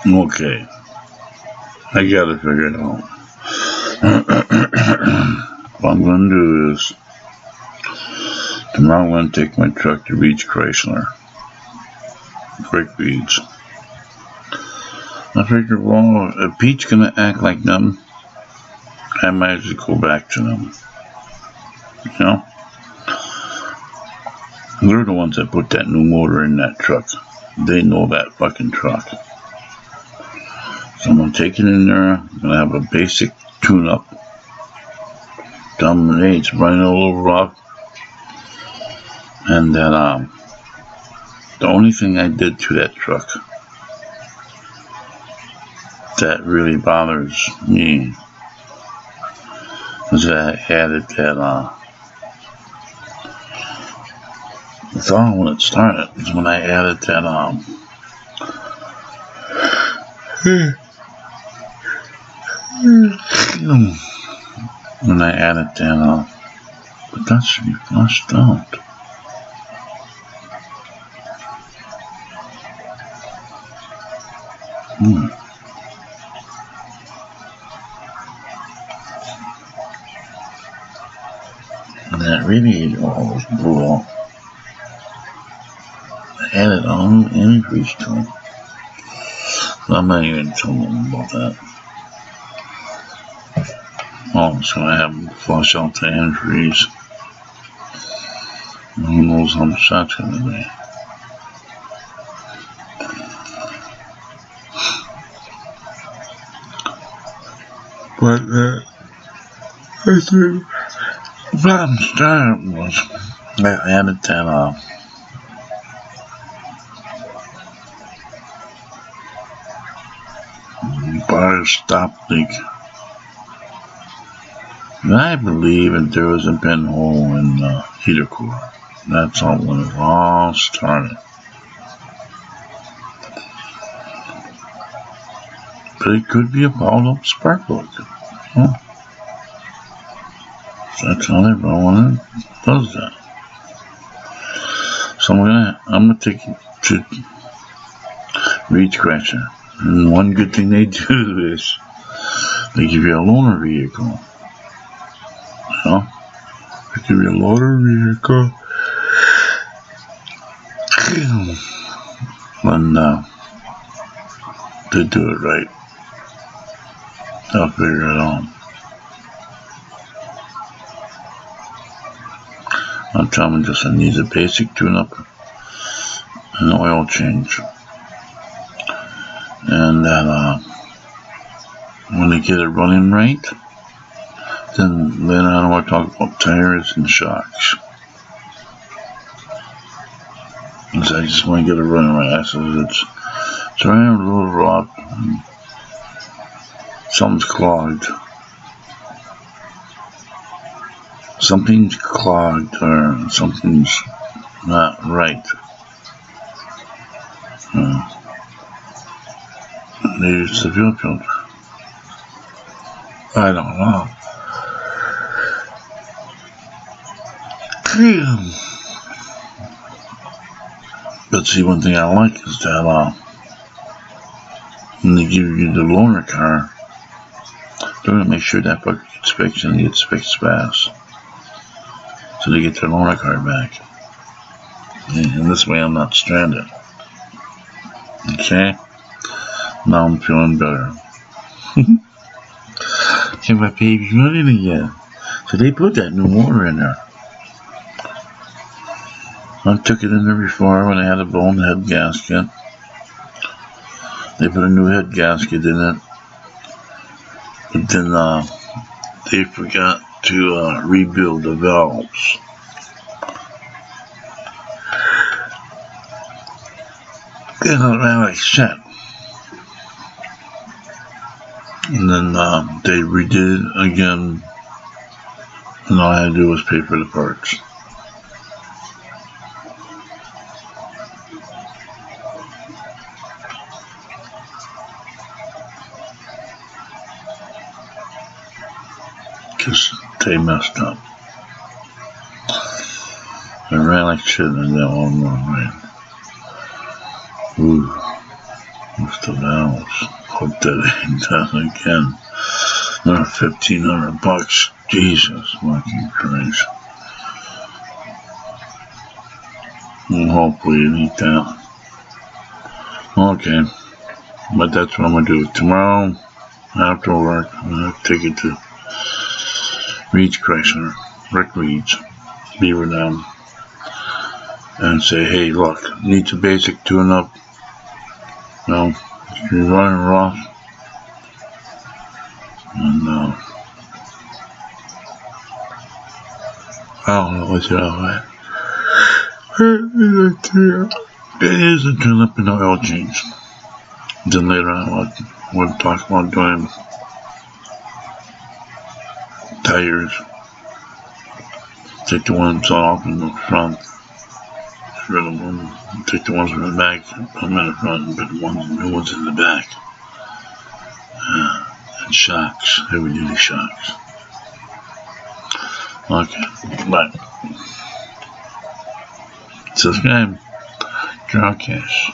Okay, I gotta figure it out. What I'm gonna do is tomorrow I'm gonna take my truck to Beach Chrysler, Quick Beach. I figured, well, if Pete's gonna act like them, I might as well go back to them. You know? They're the ones that put that new motor in that truck. They know that fucking truck. So I'm gonna take it in there. I'm gonna have a basic tune-up. Tell them, hey, it's running a little rough. And then, the only thing I did to that truck that really bothers me is that I added that, it's all when it started, is when I added that, when I added that, but that should be flushed out. And that radiator almost blew off. I added all new antifreeze to it. So I'm not even telling them about that. Oh, so I have to flush out the antifreeze. Who knows how much that's going to be. But the problem started was I added that bar stop leak. And I believe that there was a pinhole in the heater core. That's all when it all started. But it could be a balled up spark plug. Huh? So that's how everyone does that. So I'm gonna take it to Beach Chrysler. And one good thing they do is they give you a loaner vehicle. You know? They give you a loaner vehicle. When they do it right, they'll figure it out. I'm telling you, just it needs a basic tune-up and an oil change. And then when they get it running right, then later on we'll talk about tires and shocks. So I just want to get it running right. I said it's running a little rough. Something's clogged. Something's clogged or something's not right. Maybe it's the fuel filter. I don't know. But see, one thing I like is that when they give you the loaner car, they're going to make sure that fucker gets fixed and gets fixed fast. So they get their loaner car back. And this way I'm not stranded. Okay? Now I'm feeling better. Okay, my baby's running again. So they put that new motor in there. I took it in there before when I had a blown head gasket. They put a new head gasket in it. But then they forgot to rebuild the valves. And it ran like shit. And then they redid it again. And all I had to do was pay for the parts. Because they messed up. It ran like shit in that one right. Ooh. With the valves. Hope that ain't done again. Another $1,500. Jesus fucking Christ. Well, hopefully it ain't that. Okay. But that's what I'm gonna do. Tomorrow, after work, I'm gonna take it to Reed's Chrysler, Rick Reed's, Beaver Dam, and say, hey, look, needs a basic tune-up. No, you're running rough. And, I don't know what's wrong with it. It is a tune-up and oil change. Then later on, we'll talk about doing tires. Take the ones off in the front. Get rid of them. Take the ones from the back. Put them in the front and put the new ones in the back. And shocks. Heavy duty shocks. Okay. Bye. Subscribe. Draw cash.